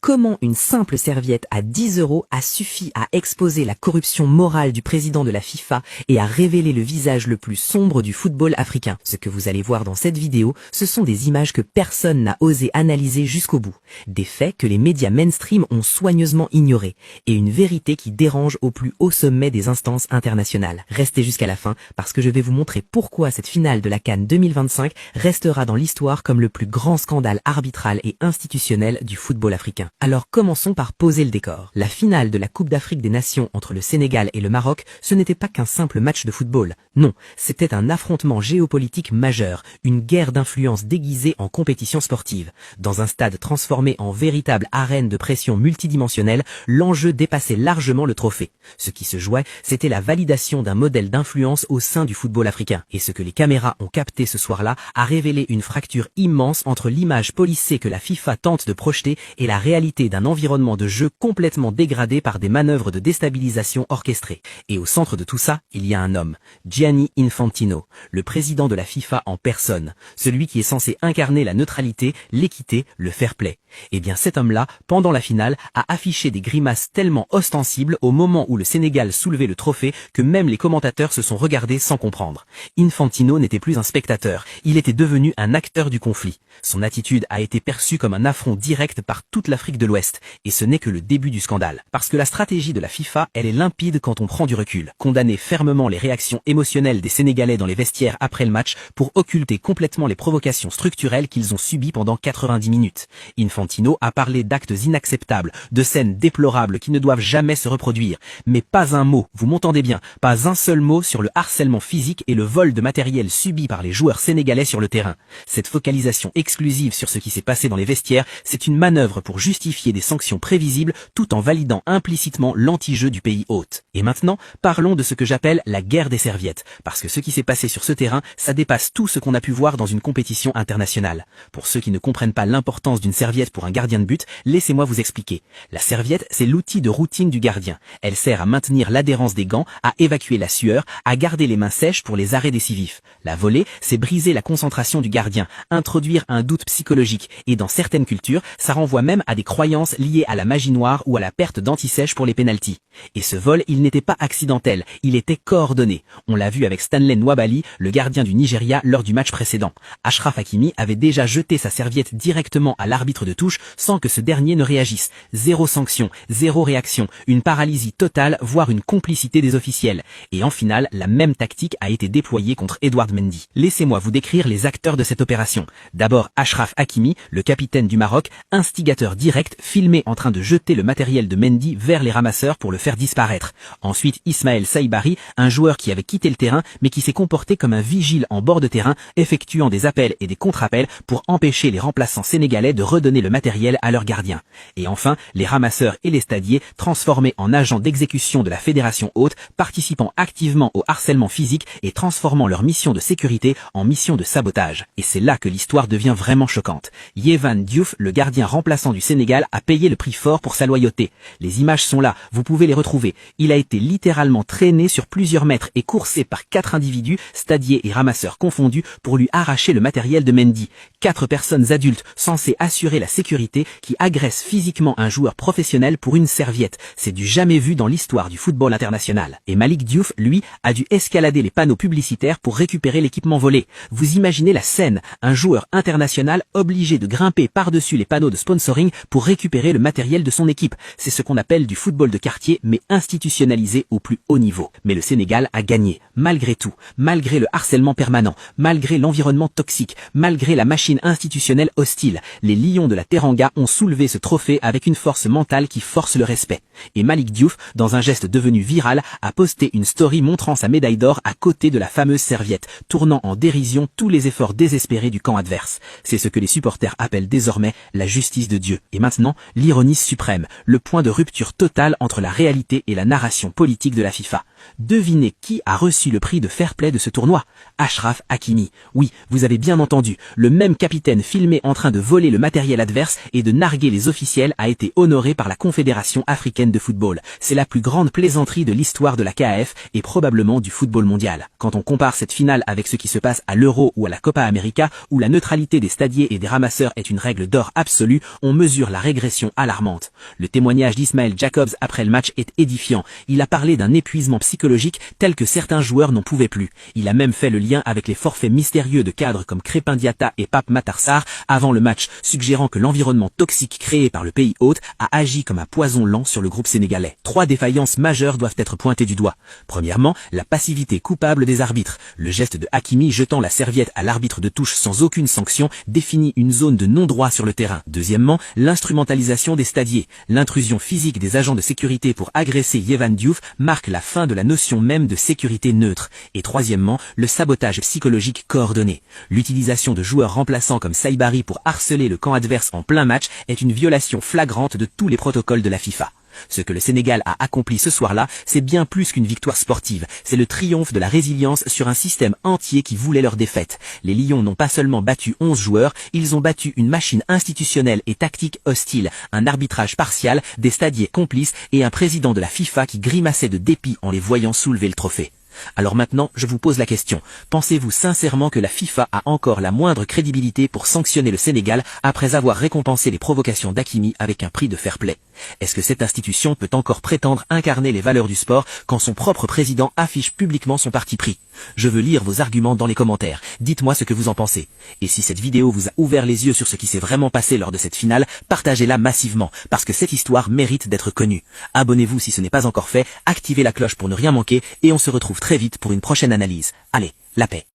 Comment une simple serviette à 10 € a suffi à exposer la corruption morale du président de la FIFA et à révéler le visage le plus sombre du football africain? Ce que vous allez voir dans cette vidéo, ce sont des images que personne n'a osé analyser jusqu'au bout. Des faits que les médias mainstream ont soigneusement ignorés et une vérité qui dérange au plus haut sommet des instances internationales. Restez jusqu'à la fin parce que je vais vous montrer pourquoi cette finale de la CAN 2025 restera dans l'histoire comme le plus grand scandale arbitral et institutionnel du football africain. Alors commençons par poser le décor. La finale de la Coupe d'Afrique des Nations entre le Sénégal et le Maroc, ce n'était pas qu'un simple match de football. Non, c'était un affrontement géopolitique majeur, une guerre d'influence déguisée en compétition sportive. Dans un stade transformé en véritable arène de pression multidimensionnelle, l'enjeu dépassait largement le trophée. Ce qui se jouait, c'était la validation d'un modèle d'influence au sein du football africain. Et ce que les caméras ont capté ce soir-là a révélé une fracture immense entre l'image policée que la FIFA tente de projeter et la réalité d'un environnement de jeu complètement dégradé par des manœuvres de déstabilisation orchestrées. Et au centre de tout ça, il y a un homme, Gianni Infantino, le président de la FIFA en personne, celui qui est censé incarner la neutralité, l'équité, le fair play. Et bien cet homme-là, pendant la finale, a affiché des grimaces tellement ostensibles au moment où le Sénégal soulevait le trophée que même les commentateurs se sont regardés sans comprendre. Infantino n'était plus un spectateur, il était devenu un acteur du conflit. Son attitude a été perçue comme un affront direct par toute l'Afrique de l'Ouest, et ce n'est que le début du scandale. Parce que la stratégie de la FIFA, elle est limpide quand on prend du recul. Condamner fermement les réactions émotionnelles des Sénégalais dans les vestiaires après le match pour occulter complètement les provocations structurelles qu'ils ont subies pendant 90 minutes. Infantino a parlé d'actes inacceptables, de scènes déplorables qui ne doivent jamais se reproduire. Mais pas un mot, vous m'entendez bien, pas un seul mot sur le harcèlement physique et le vol de matériel subi par les joueurs sénégalais sur le terrain. Cette focalisation exclusive sur ce qui s'est passé dans les vestiaires, c'est une manœuvre pour justifier des sanctions prévisibles tout en validant implicitement l'anti-jeu du pays hôte. Et maintenant, parlons de ce que j'appelle la guerre des serviettes, parce que ce qui s'est passé sur ce terrain, ça dépasse tout ce qu'on a pu voir dans une compétition internationale. Pour ceux qui ne comprennent pas l'importance d'une serviette pour un gardien de but, laissez-moi vous expliquer. La serviette, c'est l'outil de routine du gardien. Elle sert à maintenir l'adhérence des gants, à évacuer la sueur, à garder les mains sèches pour les arrêts décisifs. La volée, c'est briser la concentration du gardien, introduire un doute psychologique, et dans certaines cultures, ça renvoie même à des croyances liées à la magie noire ou à la perte d'anti-sèche pour les pénaltys. Et ce vol, il n'était pas accidentel, il était coordonné. On l'a vu avec Stanley Nwabali, le gardien du Nigeria, lors du match précédent. Achraf Hakimi avait déjà jeté sa serviette directement à l'arbitre de touche sans que ce dernier ne réagisse. Zéro sanction, zéro réaction, une paralysie totale, voire une complicité des officiels. Et en finale, la même tactique a été déployée contre Edouard Mendy. Laissez-moi vous décrire les acteurs de cette opération. D'abord Achraf Hakimi, le capitaine du Maroc, instigateur direct, filmé en train de jeter le matériel de Mendy vers les ramasseurs pour le faire disparaître. Ensuite Ismaël Saïbari, un joueur qui avait quitté le terrain mais qui s'est comporté comme un vigile en bord de terrain, effectuant des appels et des contre-appels pour empêcher les remplaçants sénégalais de redonner le matériel à leurs gardiens. Et enfin, les ramasseurs et les stadiers, transformés en agents d'exécution de la fédération haute, participant activement au harcèlement physique et transformant leur mission de sécurité en mission de sabotage. Et c'est là que l'histoire devient vraiment choquante. Yehvan Diouf, le gardien remplaçant du Sénégal, a payé le prix fort pour sa loyauté. Les images sont là, vous pouvez les retrouver. Il a été littéralement traîné sur plusieurs mètres et coursé par 4 individus, stadiers et ramasseurs confondus, pour lui arracher le matériel de Mendy. 4 personnes adultes censées assurer la sécurité qui agressent physiquement un joueur professionnel pour une serviette. C'est du jamais vu dans l'histoire du football international. Et Malik Diouf, lui, a dû escalader les panneaux publicitaires pour récupérer l'équipement volé. Vous imaginez la scène, un joueur international obligé de grimper par-dessus les panneaux de sponsoring pour récupérer le matériel de son équipe. C'est ce qu'on appelle du football de quartier, mais institutionnalisé au plus haut niveau. Mais le Sénégal a gagné, malgré tout, malgré le harcèlement permanent, malgré l'environnement toxique, malgré la machine institutionnelle hostile. Les Lions de la Teranga ont soulevé ce trophée avec une force mentale qui force le respect. Et Malik Diouf, dans un geste devenu viral, a posté une story montrant sa médaille d'or à côté de la fameuse serviette, tournant en dérision tous les efforts désespérés du camp adverse. C'est ce que les supporters appellent désormais la justice de Dieu. Et maintenant, l'ironie suprême, le point de rupture totale entre la réalité et la narration politique de la FIFA. Devinez qui a reçu le prix de fair play de ce tournoi? Achraf Hakimi. Oui, vous avez bien entendu, le même capitaine filmé en train de voler le matériel adverse et de narguer les officiels a été honoré par la Confédération africaine de football. C'est la plus grande plaisanterie de l'histoire de la CAF et probablement du football mondial. Quand on compare cette finale avec ce qui se passe à l'Euro ou à la Copa América, où la neutralité des stadiers et des ramasseurs est une règle d'or absolue, on mesure la la régression alarmante. Le témoignage d'Ismaël Jacobs après le match est édifiant. Il a parlé d'un épuisement psychologique tel que certains joueurs n'en pouvaient plus. Il a même fait le lien avec les forfaits mystérieux de cadres comme Crépin Diatta et Pape Matar Sarr avant le match, suggérant que l'environnement toxique créé par le pays hôte a agi comme un poison lent sur le groupe sénégalais. 3 défaillances majeures doivent être pointées du doigt. Premièrement, la passivité coupable des arbitres. Le geste de Hakimi jetant la serviette à l'arbitre de touche sans aucune sanction définit une zone de non-droit sur le terrain. Deuxièmement, l'instrumentalisation des stadiers. L'intrusion physique des agents de sécurité pour agresser Yehvan Diouf marque la fin de la notion même de sécurité neutre. Et troisièmement, le sabotage psychologique coordonné. L'utilisation de joueurs remplaçants comme Saibari pour harceler le camp adverse en plein match est une violation flagrante de tous les protocoles de la FIFA. Ce que le Sénégal a accompli ce soir-là, c'est bien plus qu'une victoire sportive. C'est le triomphe de la résilience sur un système entier qui voulait leur défaite. Les Lions n'ont pas seulement battu 11 joueurs, ils ont battu une machine institutionnelle et tactique hostile, un arbitrage partial, des stadiers complices et un président de la FIFA qui grimaçait de dépit en les voyant soulever le trophée. Alors maintenant, je vous pose la question. Pensez-vous sincèrement que la FIFA a encore la moindre crédibilité pour sanctionner le Sénégal après avoir récompensé les provocations d'Hakimi avec un prix de fair play? Est-ce que cette institution peut encore prétendre incarner les valeurs du sport quand son propre président affiche publiquement son parti pris? Je veux lire vos arguments dans les commentaires. Dites-moi ce que vous en pensez. Et si cette vidéo vous a ouvert les yeux sur ce qui s'est vraiment passé lors de cette finale, partagez-la massivement, parce que cette histoire mérite d'être connue. Abonnez-vous si ce n'est pas encore fait, activez la cloche pour ne rien manquer, et on se retrouve très vite pour une prochaine analyse. Allez, la paix.